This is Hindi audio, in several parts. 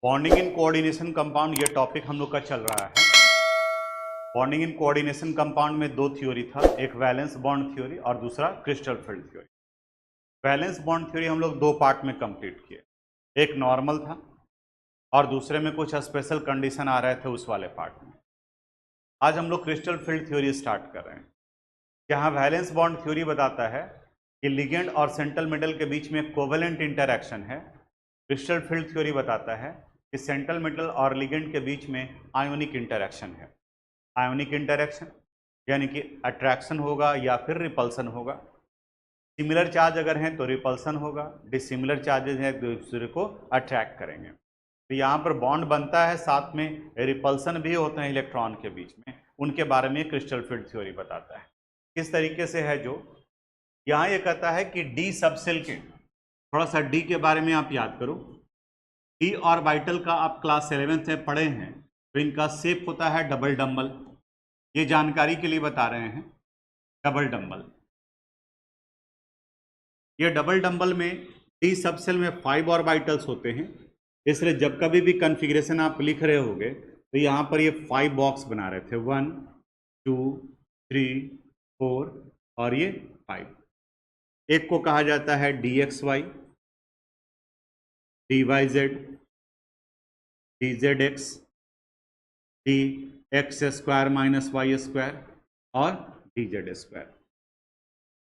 बॉन्डिंग इन कोऑर्डिनेशन कंपाउंड, ये टॉपिक हम लोग का चल रहा है। बॉन्डिंग इन कोऑर्डिनेशन कंपाउंड में दो थ्योरी था, एक वैलेंस बॉन्ड थ्योरी और दूसरा crystal field theory. Valence bond theory हम लोग दो पार्ट में कंप्लीट किए, एक नॉर्मल था और दूसरे में कुछ स्पेशल कंडीशन आ रहे थे उस वाले पार्ट में। आज हम लोग क्रिस्टल फील्ड थ्योरी स्टार्ट कर रहे हैं, जहाँ वैलेंस बॉन्ड थ्योरी बताता है कि लिगेंड और सेंट्रल मेटल के बीच में कोवेलेंट इंटरैक्शन है। क्रिस्टल फील्ड थ्योरी बताता है कि सेंट्रल मेटल और लिगेंड के बीच में आयोनिक इंटरैक्शन है। आयोनिक इंटरैक्शन यानी कि अट्रैक्शन होगा या फिर रिपल्सन होगा। सिमिलर चार्ज अगर हैं तो रिपल्सन होगा, डिसिमिलर चार्जेज हैं तो एक दूसरे को अट्रैक्ट करेंगे। तो यहाँ पर बॉन्ड बनता है, साथ में रिपल्सन भी होते हैं इलेक्ट्रॉन के बीच में, उनके बारे में क्रिस्टल फील्ड थ्योरी बताता है। किस तरीके से है, जो यहाँ ये कहता है कि डी सबसेल के, थोड़ा सा डी के बारे में आप याद करो। डी ऑर्बिटल का आप क्लास 11th में पढ़े हैं, तो इनका शेप होता है डबल डंबल। ये जानकारी के लिए बता रहे हैं, डबल डंबल। ये डबल डंबल में डी सबसेल में 5 ऑर्बिटल्स होते हैं, इसलिए जब कभी भी कॉन्फ़िगरेशन आप लिख रहे होगे तो यहाँ पर ये 5 बॉक्स बना रहे थे, 1 2 3 4 और ये 5। एक को कहा जाता है D X Y, D Y Z, D Z X, D X square minus Y square और डी जेड स्क्वायर।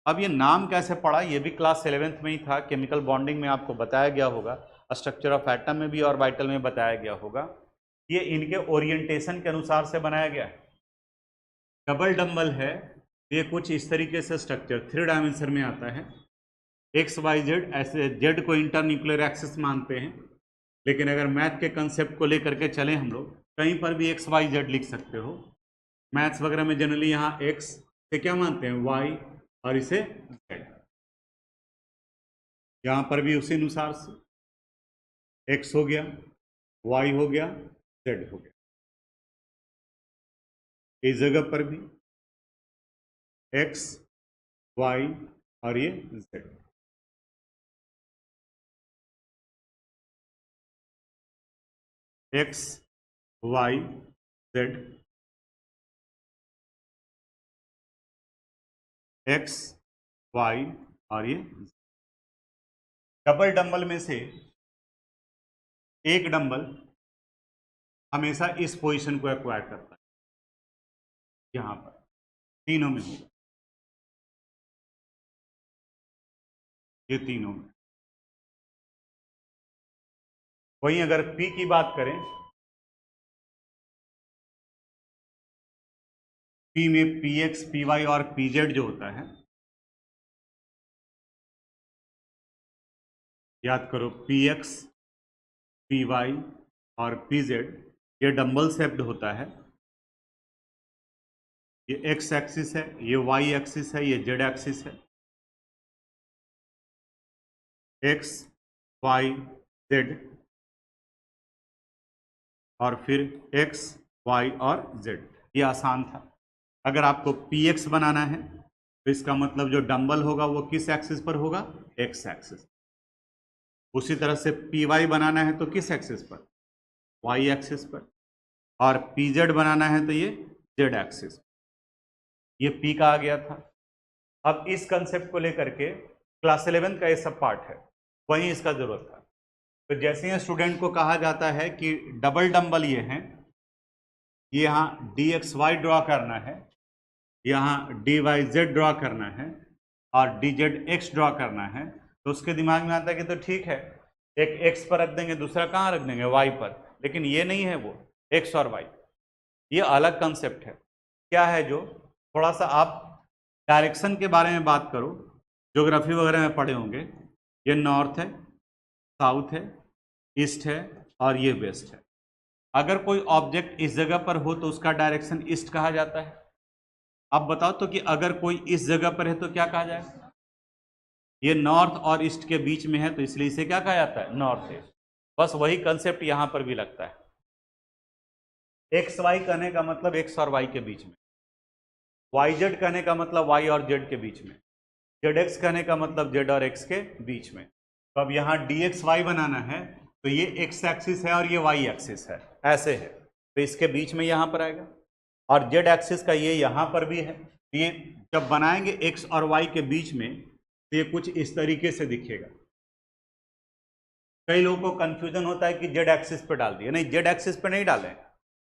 अब ये नाम कैसे पड़ा, ये भी क्लास 11th में ही था। केमिकल बॉन्डिंग में आपको बताया गया होगा, स्ट्रक्चर ऑफ एटम में भी ऑर्बिटल में बताया गया होगा। ये इनके ओरिएंटेशन के अनुसार से बनाया गया है। डबल डंबल है, ये कुछ इस तरीके से स्ट्रक्चर 3 डायमेंशन में आता है। एक्स वाई जेड, ऐसे जेड को इंटरन्यूक्लियर एक्सिस मानते हैं, लेकिन अगर मैथ के कंसेप्ट को लेकर के चलें हम लोग, कहीं पर भी एक्स वाई जेड लिख सकते हो। मैथ्स वगैरह में जनरली यहाँ एक्स से क्या मानते हैं, वाई, और इसे जेड। यहाँ पर भी उसी अनुसार से एक्स हो गया, वाई हो गया, जेड हो गया। इस जगह पर भी एक्स, वाई और ये Z. X, Y, Z, X, Y और ये डबल डंबल में से एक डंबल हमेशा इस पोजीशन को एक्वायर करता है, यहाँ पर तीनों में होगा, ये तीनों में। वहीं अगर P की बात करें, P में PX, PY और PZ जो होता है, याद करो PX, PY और PZ, ये डंबल शेप्ड होता है। ये एक्स एक्सिस है, ये वाई एक्सिस है, ये जेड एक्सिस है। एक्स, वाई, जेड और फिर एक्स, वाई और जेड। ये आसान था। अगर आपको पी एक्स बनाना है तो इसका मतलब जो डंबल होगा वो किस एक्सिस पर होगा, एक्स एक्सिस। उसी तरह से पी वाई बनाना है तो किस एक्सिस पर, वाई एक्सिस पर। और पी जेड बनाना है तो ये जेड एक्सिस। ये पी का आ गया था। अब इस कंसेप्ट को लेकर के क्लास 11 का ये सब पार्ट है, वहीं इसका जरूरत था। तो जैसे ही स्टूडेंट को कहा जाता है कि डबल डंबल ये हैं, ये यहाँ डी एक्स वाई ड्रॉ करना है, यहाँ डी वाई जेड ड्रॉ करना है और डी जेड एक्स ड्रॉ करना है, तो उसके दिमाग में आता है कि तो ठीक है, एक एक्स पर रख देंगे, दूसरा कहाँ रख देंगे, वाई पर। लेकिन ये नहीं है, वो एक्स और वाई ये अलग कंसेप्ट है। क्या है, जो थोड़ा सा आप डायरेक्शन के बारे में बात करो, ज्योग्राफी वगैरह में पढ़े होंगे, ये नॉर्थ है, साउथ है, ईस्ट है और ये वेस्ट है। अगर कोई ऑब्जेक्ट इस जगह पर हो तो उसका डायरेक्शन ईस्ट कहा जाता है। अब बताओ तो कि अगर कोई इस जगह पर है तो क्या कहा जाए, ये नॉर्थ और ईस्ट के बीच में है तो इसलिए इसे क्या कहा जाता है, नॉर्थ ईस्ट। बस वही कंसेप्ट यहां पर भी लगता है। एक्स वाई कहने का मतलब एक्स और वाई के बीच में, वाई जेड कहने का मतलब वाई और जेड के बीच में, जेड एक्स कहने का मतलब जेड और एक्स के बीच में। तो अब यहाँ डी एक्स वाई बनाना है तो ये एक्स एक्सिस है और ये वाई एक्सिस है, ऐसे है, तो इसके बीच में यहाँ पर आएगा, और जेड एक्सिस का ये यहाँ पर भी है। तो ये जब बनाएंगे एक्स और वाई के बीच में तो ये कुछ इस तरीके से दिखेगा। कई लोगों को कंफ्यूजन होता है कि जेड एक्सिस पे डाल दिया, नहीं, जेड एक्सिस पे नहीं डालें,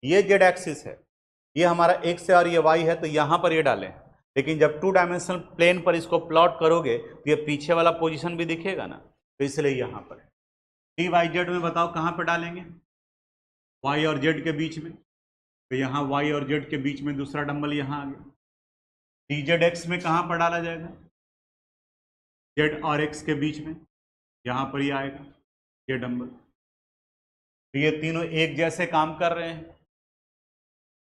ये जेड एक्सिस है, ये हमारा एक्स है और ये वाई है, तो यहाँ पर ये डालें। लेकिन जब 2 डायमेंशनल प्लेन पर इसको प्लॉट करोगे तो ये पीछे वाला पोजीशन भी दिखेगा ना, तो इसलिए यहाँ पर है। डी वाई जेड में बताओ कहाँ पर डालेंगे, वाई और जेड के बीच में, तो यहाँ वाई और जेड के बीच में दूसरा डंबल यहाँ आ गया। डी जेड एक्स में कहाँ पर डाला जाएगा, जेड और एक्स के बीच में, यहाँ पर ही आएगा ये डंबल। तो ये तीनों एक जैसे काम कर रहे हैं।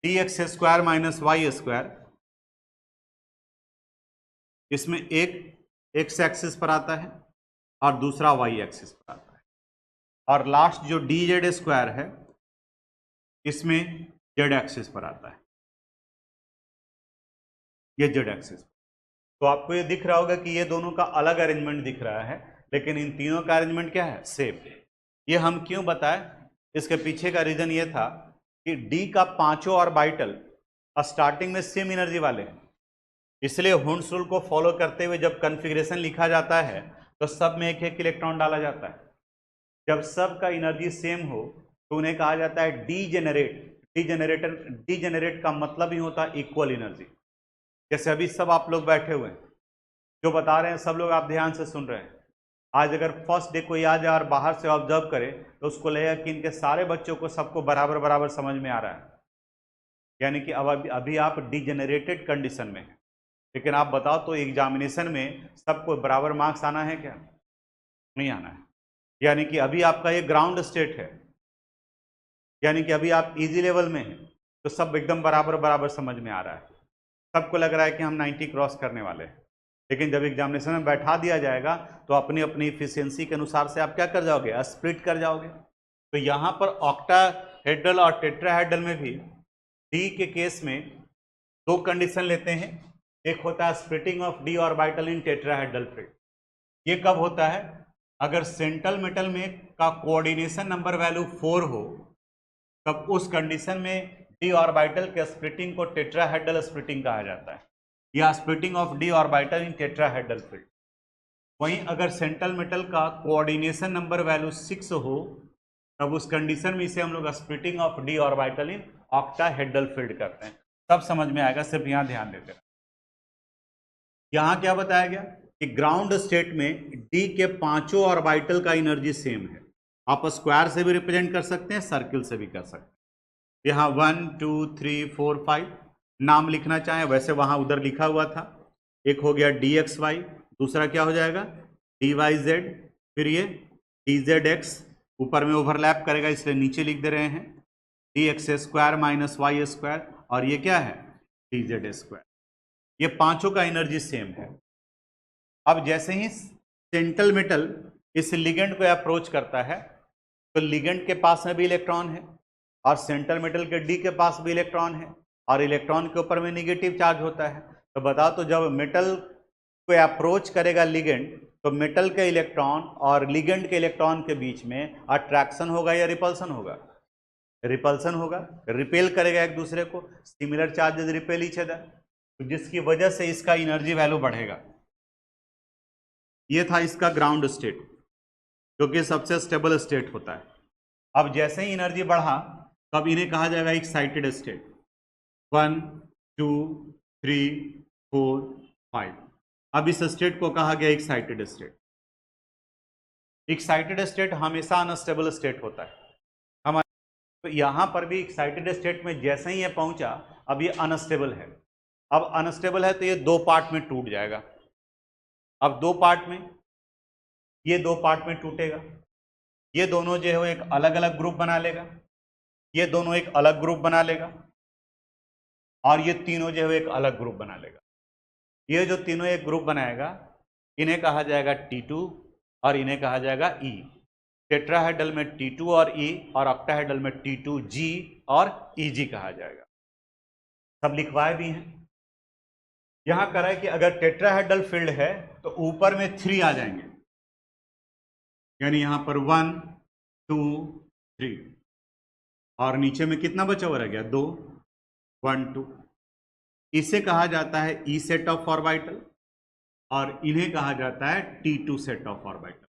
D X square minus Y square, इसमें एक एक्स एक्सिस पर आता है और दूसरा वाई एक्सिस पर आता है, और लास्ट जो डी जेड स्क्वायर है इसमें जेड एक्सिस पर आता है, ये जेड एक्सिस। तो आपको ये दिख रहा होगा कि ये दोनों का अलग अरेंजमेंट दिख रहा है, लेकिन इन तीनों का अरेंजमेंट क्या है, सेम। ये हम क्यों बताएं, इसके पीछे का रीजन ये था कि डी का पांचों ऑर्बिटल स्टार्टिंग में सेम एनर्जी वाले हैं, इसलिए हुंड्स रूल को फॉलो करते हुए जब कॉन्फ़िगरेशन लिखा जाता है तो सब में एक एक इलेक्ट्रॉन डाला जाता है। जब सब का एनर्जी सेम हो तो उन्हें कहा जाता है डीजेनरेट। डीजेनरेट का मतलब ही होता है इक्वल एनर्जी। जैसे अभी सब आप लोग बैठे हुए हैं, जो बता रहे हैं सब लोग आप ध्यान से सुन रहे हैं। आज अगर फर्स्ट डे कोई आ जाए और बाहर से ऑब्जर्व करे तो उसको लगेगा कि इनके सारे बच्चों को सबको बराबर बराबर समझ में आ रहा है, यानी कि अब अभी आप डीजेनरेटेड कंडीशन में हैं। लेकिन आप बताओ तो एग्जामिनेशन में सबको बराबर मार्क्स आना है क्या, नहीं आना है। यानी कि अभी आपका ये ग्राउंड स्टेट है, यानी कि अभी आप इजी लेवल में हैं, तो सब एकदम बराबर बराबर समझ में आ रहा है, सबको लग रहा है कि हम 90 क्रॉस करने वाले हैं। लेकिन जब एग्जामिनेशन में बैठा दिया जाएगा तो अपनी अपनी इफिशियंसी के अनुसार से आप क्या कर जाओगे, स्प्लिट कर जाओगे। तो यहाँ पर ऑक्टाहेड्रल और टेट्राहेड्रल में भी डी के केस में दो कंडीशन लेते हैं। एक होता है splitting of D orbital in tetrahedral field. ये कब होता है, अगर सेंट्रल मेटल में का कोऑर्डिनेशन नंबर वैल्यू 4 हो, तब उस कंडीशन में डी ऑर्बिटल के स्प्लिटिंग को टेट्राहेड्रल स्प्लिटिंग कहा जाता है, या splitting of D orbital in tetrahedral field. वहीं अगर सेंट्रल मेटल का कोऑर्डिनेशन नंबर वैल्यू 6 हो, तब उस कंडीशन में इसे हम लोग splitting of D orbital in octahedral field करते हैं। सब समझ में आएगा, सिर्फ यहाँ ध्यान देते हैं। यहाँ क्या बताया गया कि ग्राउंड स्टेट में डी के पांचों ऑर्बिटल का एनर्जी सेम है। आप स्क्वायर से भी रिप्रेजेंट कर सकते हैं, सर्किल से भी कर सकते हैं। यहाँ 1 2 3 4 5 नाम लिखना चाहें वैसे वहाँ उधर लिखा हुआ था। एक हो गया डी एक्स वाई, दूसरा क्या हो जाएगा डी वाई जेड, फिर ये डी जेड एक्स, ऊपर में ओवरलैप करेगा इसलिए नीचे लिख दे रहे हैं D X square minus Y square, और ये क्या है डी जेड स्क्वायर। ये पांचों का एनर्जी सेम है। अब जैसे ही सेंट्रल मेटल इस लिगेंड को अप्रोच करता है तो लिगेंड के पास में भी इलेक्ट्रॉन है और सेंट्रल मेटल के डी के पास भी इलेक्ट्रॉन है, और इलेक्ट्रॉन के ऊपर में निगेटिव चार्ज होता है। तो बताओ तो जब मेटल को अप्रोच करेगा लिगेंड तो मेटल के इलेक्ट्रॉन और लिगेंड के इलेक्ट्रॉन के बीच में अट्रैक्शन होगा या रिपल्सन होगा, रिपल्सन होगा, रिपेल करेगा एक दूसरे को, similar charges repel each other, तो जिसकी वजह से इसका एनर्जी वैल्यू बढ़ेगा। ये था इसका ग्राउंड स्टेट, जो कि सबसे स्टेबल स्टेट होता है। अब जैसे ही एनर्जी बढ़ा तब इन्हें कहा जाएगा एक्साइटेड स्टेट। 1 2 3 4 5, अब इस स्टेट को कहा गया एक्साइटेड स्टेट। एक्साइटेड स्टेट हमेशा अनस्टेबल स्टेट होता है हमारे, तो यहाँ पर भी एक्साइटेड स्टेट में जैसे ही ये पहुंचा अब ये अनस्टेबल है। अब अनस्टेबल है तो ये दो पार्ट में टूट जाएगा। अब दो पार्ट में, ये दो पार्ट में टूटेगा, ये दोनों जो है वो एक अलग अलग ग्रुप बना लेगा, ये दोनों एक अलग ग्रुप बना लेगा, और ये तीनों जो है एक अलग ग्रुप बना लेगा। ये जो तीनों एक ग्रुप बनाएगा इन्हें कहा जाएगा T2 और इन्हें कहा जाएगा E। टेट्राहेड्रल में T2 और E, और ऑक्टाहेड्रल में T2G और EG कहा जाएगा। सब लिखवाए भी हैं। यहां कह रहा है कि अगर टेट्राहेड्रल फील्ड है तो ऊपर में 3 आ जाएंगे, यानी यहां पर 1 2 3 और नीचे में कितना बचा हुआ रह गया 2 1 2। इसे कहा जाता है ई सेट ऑफ ऑर्बिटल और इन्हें कहा जाता है T2 सेट ऑफ ऑर्बिटल।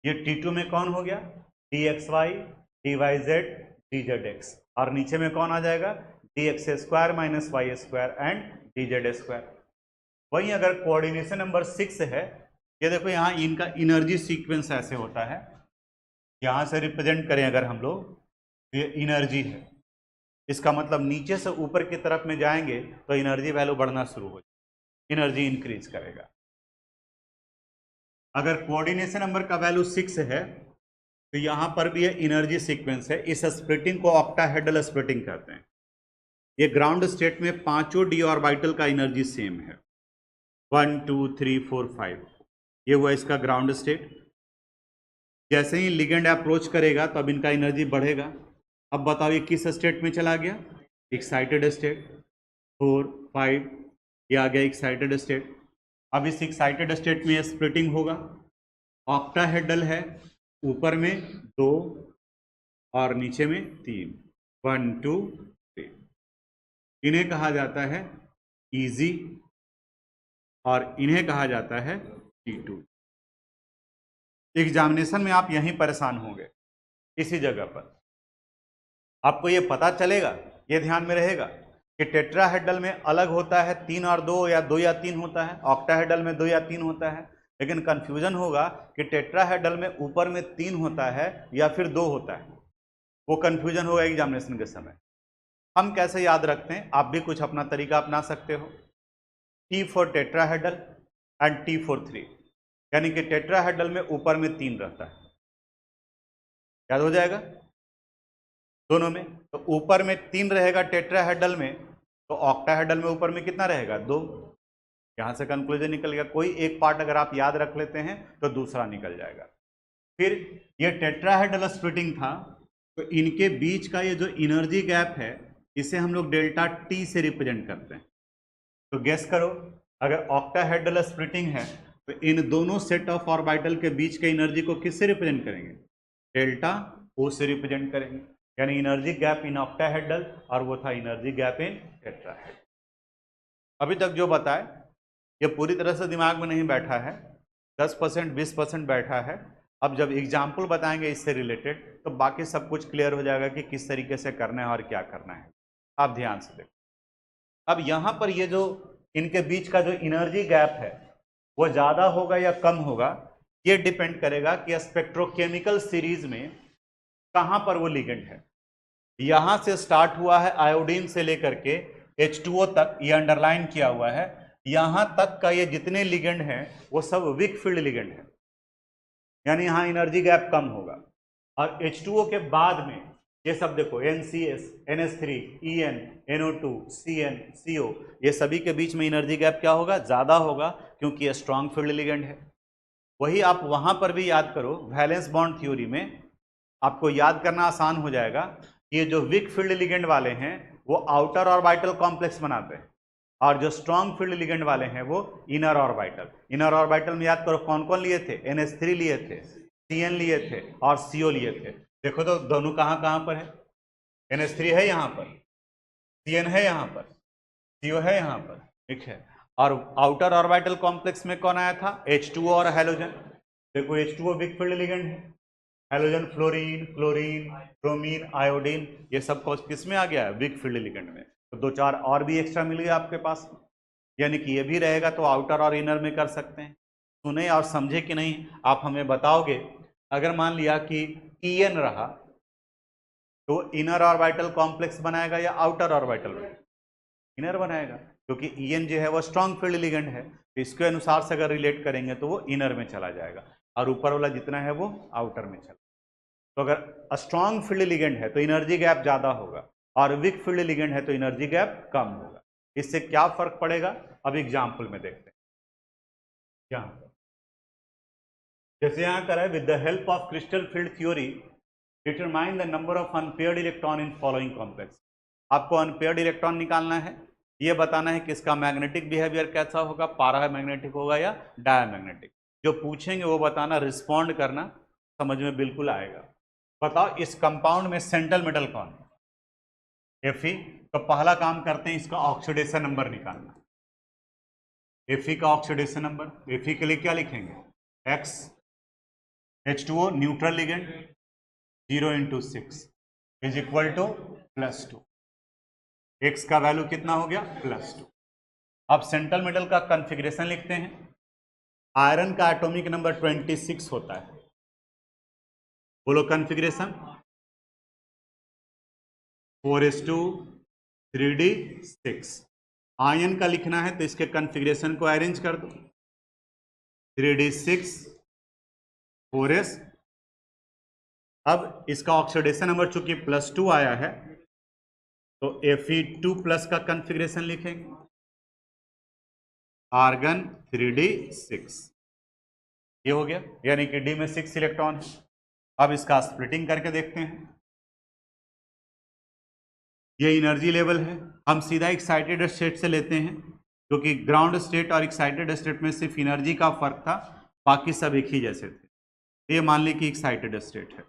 ये T2 में कौन हो गया dxy dyz dzx और नीचे में कौन आ जाएगा dx square minus Y square and dz square. वहीं अगर कोऑर्डिनेशन नंबर 6 है, ये देखो यहाँ इनका एनर्जी सीक्वेंस ऐसे होता है, यहाँ से रिप्रेजेंट करें अगर हम लोग तो ये एनर्जी है, इसका मतलब नीचे से ऊपर की तरफ में जाएंगे तो एनर्जी वैल्यू बढ़ना शुरू हो जाएगी, एनर्जी इंक्रीज करेगा। अगर कोऑर्डिनेशन नंबर का वैल्यू 6 है तो यहाँ पर भी ये एनर्जी सीक्वेंस है। इस स्प्लिटिंग को ऑक्टाहेड्रल स्प्लिटिंग कहते हैं। ये ग्राउंड स्टेट में पांचों डी ऑर्बिटल का एनर्जी सेम है 1 2 3 4 5। ये हुआ इसका ग्राउंड स्टेट। जैसे ही लिगेंड अप्रोच करेगा तो अब इनका एनर्जी बढ़ेगा। अब बताओ ये किस स्टेट में चला गया, एक्साइटेड स्टेट। 4 5 ये आ गया एक्साइटेड स्टेट। अब इस एक्साइटेड स्टेट में स्प्लिटिंग होगा, ऑक्टाहेड्रल है, ऊपर में 2 और नीचे में 3 1 2 3। इन्हें कहा जाता है इजी और इन्हें कहा जाता है T2। एग्जामिनेशन में आप यहीं परेशान होंगे, इसी जगह पर आपको ये पता चलेगा, ये ध्यान में रहेगा कि टेट्राहेड्रल में अलग होता है 3 और 2 या 2 या 3 होता है, ऑक्टाहेड्रल में 2 या 3 होता है। लेकिन कंफ्यूजन होगा कि टेट्राहेड्रल में ऊपर में 3 होता है या फिर 2 होता है, वो कंफ्यूजन होगा एग्जामिनेशन के समय। हम कैसे याद रखते हैं, आप भी कुछ अपना तरीका अपना सकते हो। T for tetrahedral and T for 3, यानी कि टेट्राहेड्रल में ऊपर में 3 रहता है, याद हो जाएगा दोनों में। तो ऊपर में 3 रहेगा टेट्राहेड्रल में, तो ऑक्टाहेड्रल में ऊपर में कितना रहेगा 2। यहां से कंक्लूजन निकल गया। कोई एक पार्ट अगर आप याद रख लेते हैं तो दूसरा निकल जाएगा। फिर ये टेट्राहेड्रल स्प्लिटिंग था, तो इनके बीच का ये जो एनर्जी गैप है इसे हम लोग डेल्टा T से रिप्रेजेंट करते हैं। तो गेस करो, अगर ऑक्टाहेड्रल स्प्लिटिंग है तो इन दोनों सेट ऑफ ऑर्बिटल के बीच के एनर्जी को किससे रिप्रेजेंट करेंगे, डेल्टा O से रिप्रेजेंट करेंगे। यानी एनर्जी गैप इन ऑक्टाहेड्रल और वो था एनर्जी गैप इन टेट्राहेड्रल। अभी तक जो बताए ये पूरी तरह से दिमाग में नहीं बैठा है, 10% 20% बैठा है। अब जब एग्जाम्पल बताएंगे इससे रिलेटेड तो बाकी सब कुछ क्लियर हो जाएगा कि किस तरीके से करना है और क्या करना है। आप ध्यान से देखो, अब यहाँ पर ये जो इनके बीच का जो एनर्जी गैप है वो ज़्यादा होगा या कम होगा, ये डिपेंड करेगा कि स्पेक्ट्रोकेमिकल सीरीज में कहाँ पर वो लिगेंड है। यहाँ से स्टार्ट हुआ है आयोडीन से लेकर के H2O तक, ये अंडरलाइन किया हुआ है। यहाँ तक का ये जितने लिगेंड हैं वो सब वीक फील्ड लिगेंड है, यानी यहाँ एनर्जी गैप कम होगा। और H2O के बाद में ये सब देखो NCS, NH3, EN, NO2, CN, CO, ये सभी के बीच में एनर्जी गैप क्या होगा, ज़्यादा होगा, क्योंकि ये स्ट्रॉन्ग फील्ड लिगेंड है। वही आप वहाँ पर भी याद करो, वैलेंस बॉन्ड थ्योरी में आपको याद करना आसान हो जाएगा। ये जो वीक फील्ड लिगेंड वाले हैं वो आउटर ऑर्बिटल कॉम्प्लेक्स बनाते हैं और जो स्ट्रॉन्ग फील्ड लिगेंड वाले हैं वो इनर ऑर्बिटल। इनर ऑर्बिटल में याद करो कौन कौन लिए थे, NH3 लिए थे, CN लिए थे और CO लिए थे। देखो तो दोनों कहाँ कहाँ पर है, NH3 है यहाँ पर, CN है यहाँ पर, CO है यहाँ पर, ठीक है। और आउटर ऑर्बिटल कॉम्प्लेक्स में कौन आया था, H2O और हेलोजन। देखो H2O वीक फील्ड लिगेंड है, halogen fluorine, chlorine, bromine, iodine, ये सब किस में आ गया है, वीक फील्ड लिगेंड में। तो 2-4 और भी एक्स्ट्रा मिल गया आपके पास, यानी कि ये भी रहेगा तो आउटर और इनर में कर सकते हैं। सुने और समझे कि नहीं आप हमें बताओगे। अगर मान लिया कि EN रहा तो इनर ऑर्बिटल कॉम्प्लेक्स बनाएगा या आउटर ऑर्बिटल में, इनर बनाएगा, क्योंकि EN जो है वो स्ट्रॉन्ग फील्ड लिगेंड है। तो इसके अनुसार से अगर रिलेट करेंगे तो वो इनर में चला जाएगा और ऊपर वाला जितना है वो आउटर में चला। तो अगर स्ट्रॉन्ग फील्ड लिगेंड है तो एनर्जी गैप ज़्यादा होगा और वीक फील्ड लिगेंड है तो एनर्जी गैप कम होगा। इससे क्या फर्क पड़ेगा, अब एग्जाम्पल में देखते हैं। यहाँ जैसे यहाँ करा है, with the help of crystal field theory determine the number of unpaired electron in following complex. आपको अनपेयर्ड इलेक्ट्रॉन निकालना है, ये बताना है कि इसका मैग्नेटिक बिहेवियर कैसा होगा, पैरामैग्नेटिक होगा या डायमैग्नेटिक। जो पूछेंगे वो बताना, रिस्पॉन्ड करना, समझ में बिल्कुल आएगा। बताओ इस कंपाउंड में सेंट्रल मेटल कौन है? Fe। तो पहला काम करते हैं, इसका ऑक्सीडेशन नंबर निकालना। Fe का ऑक्सीडेशन नंबर, Fe के लिए क्या लिखेंगे? X, H2O neutral ligand 0 × 6 is equal to +2। X का वैल्यू कितना हो गया? +2। अब सेंट्रल मेटल का कॉन्फ़िगरेशन लिखते हैं। आयरन का एटॉमिक नंबर 26 होता है। बोलो कॉन्फ़िगरेशन 4s2 3d6। आयन का लिखना है तो इसके कॉन्फ़िगरेशन को अरेंज कर दो, 3d6 4s। अब इसका ऑक्सीडेशन नंबर चूंकि +2 आया है तो Fe2+ का कॉन्फ़िगरेशन लिखेंगे, आर्गन 3d6। ये हो गया, यानी कि डी में 6 इलेक्ट्रॉन है। अब इसका स्प्लिटिंग करके देखते हैं। ये एनर्जी लेवल है, हम सीधा एक्साइटेड स्टेट से लेते हैं, क्योंकि ग्राउंड स्टेट और एक्साइटेड स्टेट में सिर्फ एनर्जी का फर्क था, बाकी सब एक ही जैसे थे। ये मान ली कि एक्साइटेड स्टेट है।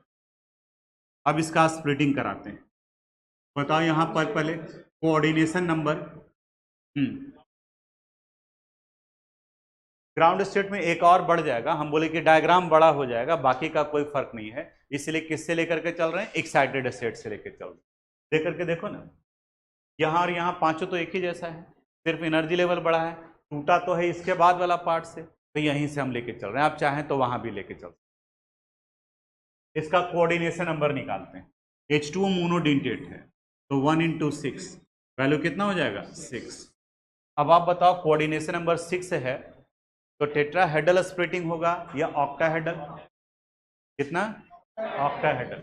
अब इसका स्प्लिटिंग कराते हैं। बताओ यहाँ पर पहले कोऑर्डिनेशन नंबर, ग्राउंड स्टेट में एक और बढ़ जाएगा, हम बोले कि डायग्राम बड़ा हो जाएगा, बाकी का कोई फर्क नहीं है। इसलिए किससे लेकर के चल रहे हैं? एक्साइटेड स्टेट से लेकर चल रहे हैं। देख करके देखो ना, यहाँ और यहाँ पांचों तो एक ही जैसा है, सिर्फ एनर्जी लेवल बड़ा है। टूटा तो है इसके बाद वाला पार्ट से, तो यहीं से हम लेके चल रहे हैं। आप चाहें तो वहां भी लेके चल। इसका कोऑर्डिनेशन नंबर निकालते हैं। H2O मोनोडेंटेट है तो 1 × 6 वैल्यू कितना हो जाएगा? 6। अब आप बताओ कोऑर्डिनेशन नंबर 6 है तो टेट्राहेड्रल स्प्लिटिंग होगा या ऑक्टाहेड्रल? कितना? ऑक्टाहेड्रल।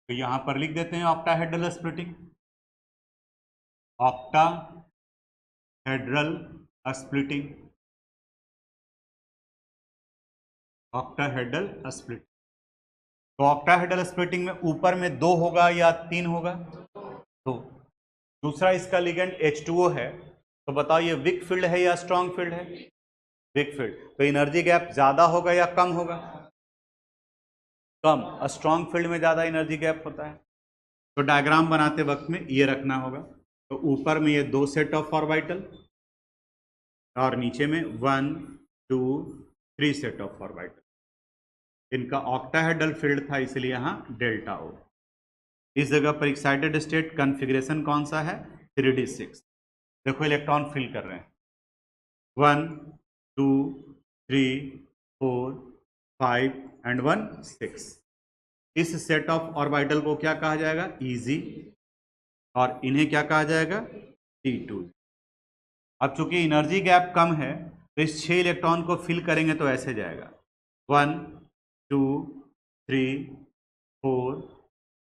तो यहां पर लिख देते हैं octahedral splitting, octahedral splitting, octahedral splitting. तो ऑक्टाहेड्रल स्प्लिटिंग में ऊपर में 2 होगा या 3 होगा? तो दूसरा इसका लिगेंड H2O है, तो बताओ ये वीक फील्ड है या स्ट्रॉन्ग फील्ड है? Weak field. तो एनर्जी गैप ज्यादा होगा या कम होगा? कम। स्ट्रॉन्ग फील्ड में ज्यादा एनर्जी गैप होता है। तो डायग्राम बनाते वक्त में ये रखना होगा। तो ऊपर में ये 2 सेट ऑफ ऑर्बिटल और नीचे में 1 2 3 सेट ऑफ ऑर्बिटल। इनका ऑक्टाहेड्रल फील्ड था, इसलिए यहां डेल्टा हो। इस जगह पर एक्साइटेड स्टेट कॉन्फ़िगरेशन कौन सा है? 3d6। देखो इलेक्ट्रॉन फिल कर रहे हैं, 1 2 3 4 5 एंड 1 6। इस सेट ऑफ ऑर्बिटल को क्या कहा जाएगा? इजी। और इन्हें क्या कहा जाएगा? T2। अब चूंकि एनर्जी गैप कम है तो इस 6 इलेक्ट्रॉन को फिल करेंगे तो ऐसे जाएगा, 1 2 3 4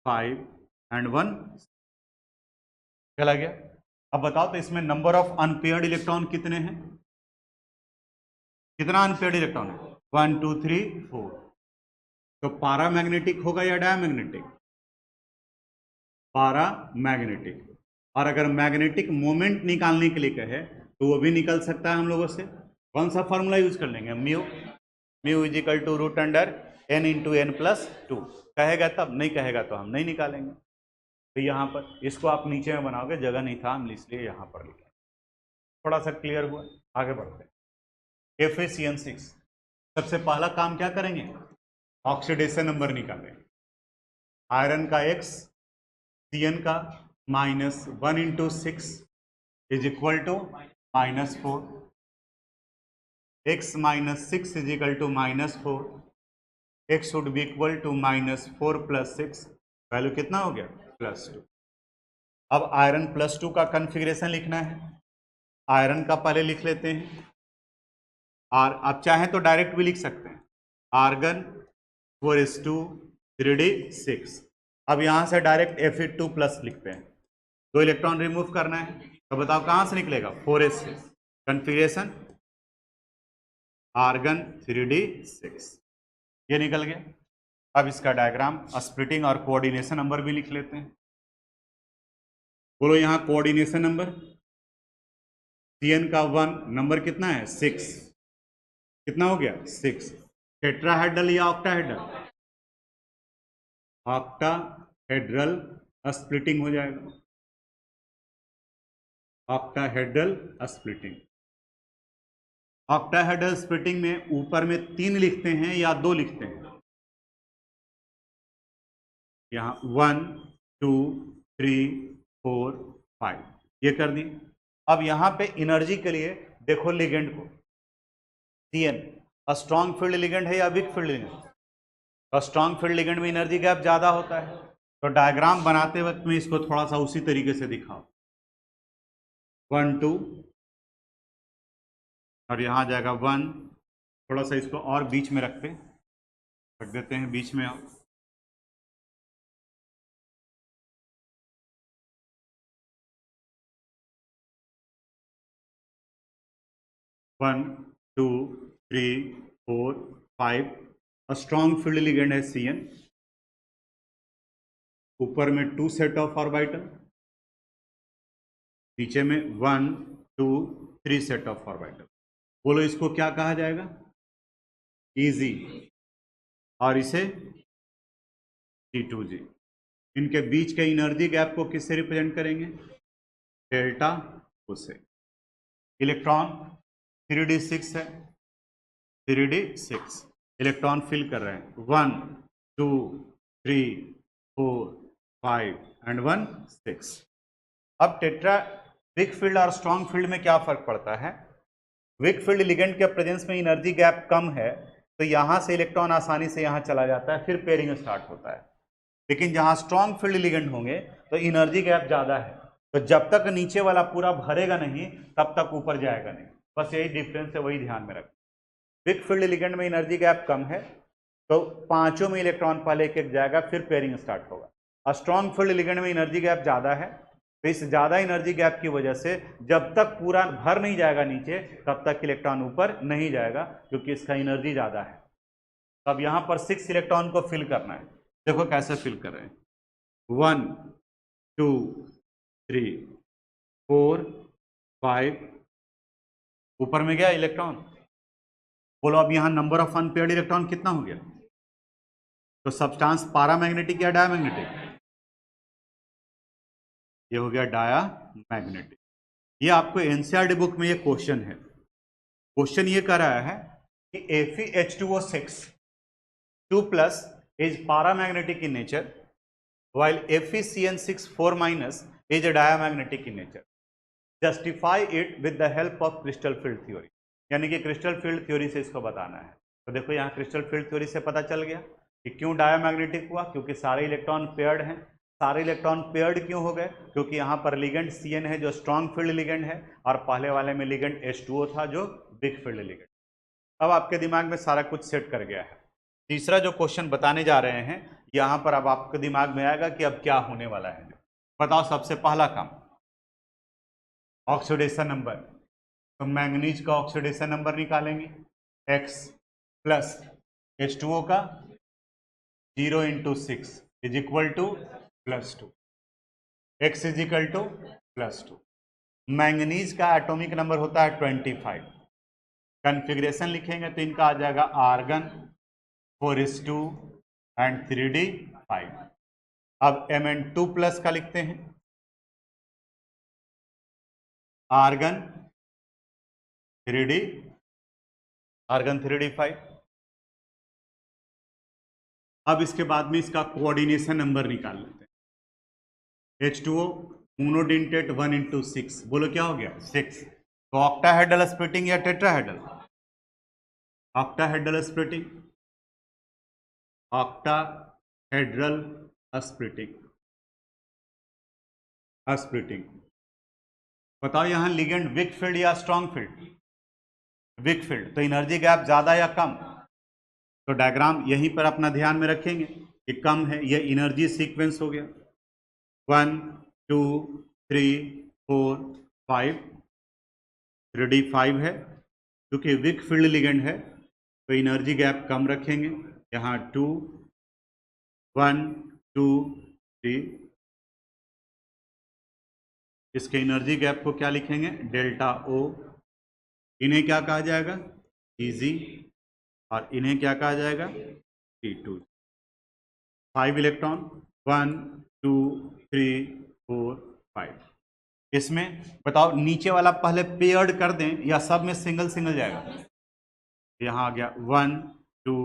5 एंड 1। चला गया। अब बताओ तो इसमें नंबर ऑफ अनपेयर्ड इलेक्ट्रॉन कितने हैं? कितना अनपेयर्ड इलेक्ट्रॉन है? 1 2 3 4। तो पैरामैग्नेटिक होगा या डायमैग्नेटिक? पैरामैग्नेटिक। और अगर मैग्नेटिक मोमेंट निकालने के लिए कहे तो वो भी निकल सकता है हम लोगों से। कौन सा फॉर्मूला यूज कर लेंगे? Mu is equal to √n × n+2। कहेगा तब, नहीं कहेगा तो हम नहीं निकालेंगे। तो यहाँ पर इसको आप नीचे में बनाओगे, जगह नहीं था हम इसलिए यहाँ पर लिखा। थोड़ा सा क्लियर हुआ? आगे बढ़ते हैं। FeCN6। सबसे पहला काम क्या करेंगे? ऑक्सीडेशन नंबर निकालेंगे। आयरन का X, Cn का -1 × 6 is equal to -4। X - 6 is equal to -4। X should be equal to -4 + 6। Value कितना हो गया? +2। अब आयरन +2 का कॉन्फ़िगरेशन लिखना है। आयरन का पहले लिख लेते हैं, और आप चाहें तो डायरेक्ट भी लिख सकते हैं, आर्गन 4s2 3d6। अब यहां से डायरेक्ट Fe2+ लिखते हैं। 2 इलेक्ट्रॉन रिमूव करना है, तो बताओ कहां से निकलेगा? 4s6। कॉन्फ़िगरेशन आर्गन 3d6, ये निकल गया। अब इसका डायग्राम, स्प्लिटिंग और कोऑर्डिनेशन नंबर भी लिख लेते हैं। बोलो यहाँ कोऑर्डिनेशन नंबर, Cn का 1 नंबर कितना है? 6। कितना हो गया? 6। टेट्राहेड्रल या ऑक्टाहेड्रल? ऑक्टाहेड्रल स्प्लिटिंग हो जाएगा, ऑक्टाहेड्रल स्प्लिटिंग। ऑक्टाहेड्रल स्प्लिटिंग में ऊपर में 3 लिखते हैं या 2 लिखते हैं? यहाँ 1 2 3 4 5 ये कर दी। अब यहाँ पे एनर्जी के लिए देखो लिगेंड को, CN स्ट्रॉन्ग फील्ड लिगेंड है या weak field ligand? Strong field ligand में एनर्जी गैप ज्यादा होता है, तो डायग्राम बनाते वक्त में इसको थोड़ा सा उसी तरीके से दिखाओ। 1 2 और यहाँ जाएगा 1, थोड़ा सा इसको और बीच में रख देते हैं बीच में। 1 2 3 4 5 स्ट्रॉन्ग फील्ड लिगेंड है CN, ऊपर में 2 सेट ऑफ ऑर्बिटल, नीचे में 1 2 3 सेट ऑफ ऑर्बिटल। बोलो इसको क्या कहा जाएगा? इजी। और इसे T2G। इनके बीच के एनर्जी गैप को किससे रिप्रेजेंट करेंगे? डेल्टा उसे। इलेक्ट्रॉन 3d6 है, 3d6 इलेक्ट्रॉन फिल कर रहे हैं, 1 2 3 4 5 एंड 1 6। अब टेट्रा वीक फील्ड और स्ट्रॉन्ग फील्ड में क्या फर्क पड़ता है? वीक फील्ड लिगेंड के प्रेजेंस में एनर्जी गैप कम है, तो यहां से इलेक्ट्रॉन आसानी से यहां चला जाता है, फिर पेयरिंग स्टार्ट होता है। लेकिन जहां स्ट्रॉन्ग फील्ड लिगेंड होंगे तो एनर्जी गैप ज्यादा है, तो जब तक नीचे वाला पूरा भरेगा नहीं तब तक ऊपर जाएगा नहीं। बस यही डिफरेंस है, वही ध्यान में रखें। वीक फील्ड लिगेंड में एनर्जी गैप कम है, तो पांचों में इलेक्ट्रॉन पहले एक एक जाएगा, फिर पेयरिंग स्टार्ट होगा। और स्ट्रॉन्ग फील्ड लिगेंड में एनर्जी गैप ज्यादा है, तो इस ज्यादा एनर्जी गैप की वजह से जब तक पूरा भर नहीं जाएगा नीचे तब तक इलेक्ट्रॉन ऊपर नहीं जाएगा, क्योंकि इसका एनर्जी ज्यादा है। अब यहां पर 6 इलेक्ट्रॉन को फिल करना है, देखो कैसे फिल कर रहे हैं। 1 2 3 4 5 ऊपर में गया इलेक्ट्रॉन। बोलो अब यहां नंबर ऑफ अनपेयर्ड इलेक्ट्रॉन कितना हो गया? तो सब्सटेंस पैरामैग्नेटिक या डायमैग्नेटिक? ये हो गया डायमैग्नेटिक। ये आपको एनसीईआरटी बुक में ये क्वेश्चन है। क्वेश्चन ये कर रहा है कि FeH2O6 2+ is paramagnetic in nature while FeCN6 4- is diamagnetic in nature. Justify it with the help of crystal field theory। यानी कि क्रिस्टल फील्ड थ्योरी से इसको बताना है। तो देखो यहाँ क्रिस्टल फील्ड थ्योरी से पता चल गया कि क्यों डायमैग्नेटिक हुआ, क्योंकि सारे इलेक्ट्रॉन पेयर्ड हैं। सारे इलेक्ट्रॉन पेयर्ड क्यों हो गए? क्योंकि यहाँ पर लिगेंड CN है जो स्ट्रॉन्ग फील्ड लिगेंड है, और पहले वाले में लिगेंड H2O था जो वीक फील्ड लिगेंड। अब आपके दिमाग में सारा कुछ सेट कर गया है। तीसरा जो क्वेश्चन बताने जा रहे हैं, यहाँ पर अब आपके दिमाग में आएगा कि अब क्या होने वाला है। बताओ सबसे पहला काम ऑक्सीडेशन नंबर। तो मैंगनीज का ऑक्सीडेशन नंबर निकालेंगे, X प्लस H2O का 0 × 6 is equal to +2, X is equal to +2। Manganese का एटॉमिक नंबर होता है 25। कन्फिग्रेशन लिखेंगे तो इनका आ जाएगा आर्गन 4s2 एंड 3d5। अब Mn2+ का लिखते हैं, आर्गन 3d5। अब इसके बाद में इसका कोऑर्डिनेशन नंबर निकाल लेते हैं। H2O मोनोडेंटेट 1 × 6, बोलो क्या हो गया? 6। तो ऑक्टाहेड्रल स्प्लिटिंग या tetrahedral? Octahedral splitting, octahedral splitting. बताओ यहाँ लिगेंड वीक फील्ड या स्ट्रॉन्ग फील्ड? वीक फील्ड, तो एनर्जी गैप ज्यादा या कम? तो डायग्राम यहीं पर अपना ध्यान में रखेंगे कि कम है, ये एनर्जी सीक्वेंस हो गया। 1 2 3 4 5 3d5 है, क्योंकि वीक फील्ड लिगेंड है तो एनर्जी गैप कम रखेंगे। यहाँ 2 1 2 3, इसके एनर्जी गैप को क्या लिखेंगे? Delta O। इन्हें क्या कहा जाएगा? Eg। और इन्हें क्या कहा जाएगा? T2। 5 इलेक्ट्रॉन, 1 2 3 4 5। इसमें बताओ नीचे वाला पहले पेयर्ड कर दें या सब में सिंगल सिंगल जाएगा? यहाँ आ गया 1 2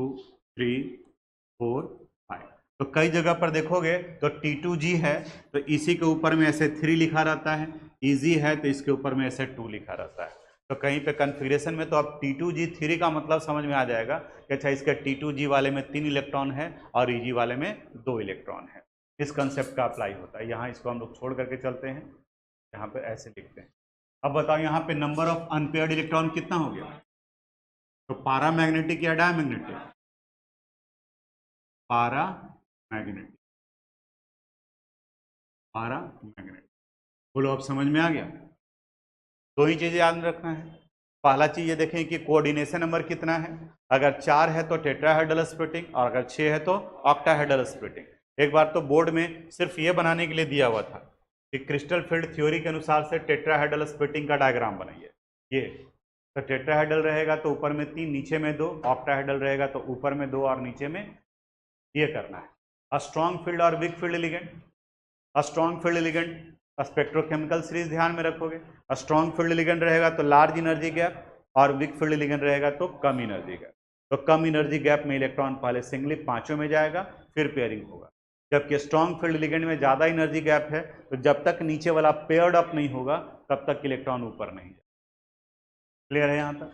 3 4 5। तो कई जगह पर देखोगे तो T2G है तो इसी के ऊपर में ऐसे 3 लिखा रहता है, इजी है तो इसके ऊपर में ऐसे 2 लिखा रहता है। तो कहीं पे कन्फिग्रेशन में तो अब T2G 3 का मतलब समझ में आ जाएगा कि अच्छा इसके T2G वाले में 3 इलेक्ट्रॉन है और EG वाले में 2 इलेक्ट्रॉन है। इस कंसेप्ट का अप्लाई होता है। यहाँ इसको हम लोग छोड़ करके चलते हैं, यहाँ पे ऐसे लिखते हैं। अब बताओ यहाँ पे नंबर ऑफ अनपेयर्ड इलेक्ट्रॉन कितना हो गया? तो पारामैग्नेटिक या डायमैग्नेटिक? पारामैग्नेटिक, पारामैग्नेटिक। बोलो अब समझ में आ गया? दो ही चीजें याद रखना है। पहला चीज ये देखें कि कोऑर्डिनेशन नंबर कितना है। अगर 4 है तो टेट्राहेड्रल स्प्लिटिंग और अगर 6 है तो ऑक्टाहेड्रल स्प्लिटिंग। एक बार तो बोर्ड में सिर्फ ये बनाने के लिए दिया हुआ था कि क्रिस्टल फील्ड थ्योरी के अनुसार से टेट्राहेड्रल स्प्लिटिंग का डायग्राम बनाइए। ये तो टेट्राहेड्रल रहेगा तो ऊपर में 3 नीचे में 2, ऑक्टाहेड्रल रहेगा तो ऊपर में 2 और नीचे में, ये करना है। अ स्ट्रॉन्ग फील्ड और weak field ligand. A strong field ligand spectrochemical series ध्यान में रखोगे। स्ट्रॉन्ग फील्ड लिगेंड रहेगा तो लार्ज एनर्जी गैप और वीक फील्ड लिगेंड रहेगा तो कम एनर्जी गैप। तो कम एनर्जी गैप में इलेक्ट्रॉन पहले सिंगली पांचों में जाएगा फिर पेयरिंग होगा, जबकि स्ट्रॉन्ग फील्ड लिगेंड में ज़्यादा एनर्जी गैप है तो जब तक नीचे वाला पेयर्ड अप नहीं होगा तब तक इलेक्ट्रॉन ऊपर नहीं जाएगा। क्लियर है यहाँ तक?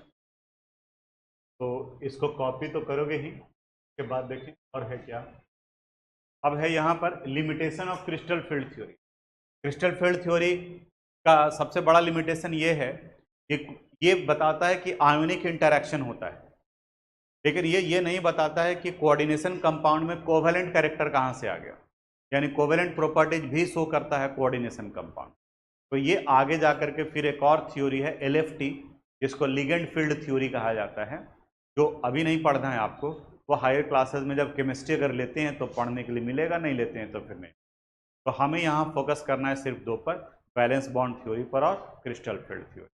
तो इसको कॉपी तो करोगे ही, के बाद देखें और है क्या। अब है यहाँ पर limitation of crystal field theory. Crystal field theory का सबसे बड़ा लिमिटेशन ये है कि ये बताता है कि आयोनिक इंटरैक्शन होता है, लेकिन ये नहीं बताता है कि कोऑर्डिनेशन कंपाउंड में कोवेलेंट कैरेक्टर कहाँ से आ गया, यानी कोवेलेंट प्रॉपर्टीज भी शो करता है कोऑर्डिनेशन कंपाउंड। तो ये आगे जा करके फिर एक और थ्योरी है LFT, जिसको लिगेंड फील्ड थ्योरी कहा जाता है, जो अभी नहीं पढ़ना है आपको। वो हायर क्लासेस में जब केमिस्ट्री अगर लेते हैं तो पढ़ने के लिए मिलेगा, नहीं लेते हैं तो फिर नहीं। तो हमें यहाँ फोकस करना है सिर्फ 2 पर, वैलेंस बॉन्ड थ्योरी पर और क्रिस्टल फील्ड थ्योरी।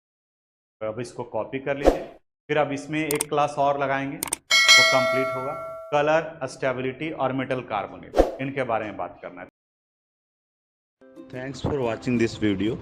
तो अब इसको कॉपी कर लीजिए, फिर अब इसमें एक क्लास और लगाएंगे, वो कंप्लीट होगा। कलर, स्टेबिलिटी और मेटल कार्बोनेट, इनके बारे में बात करना है। Thanks for watching this video.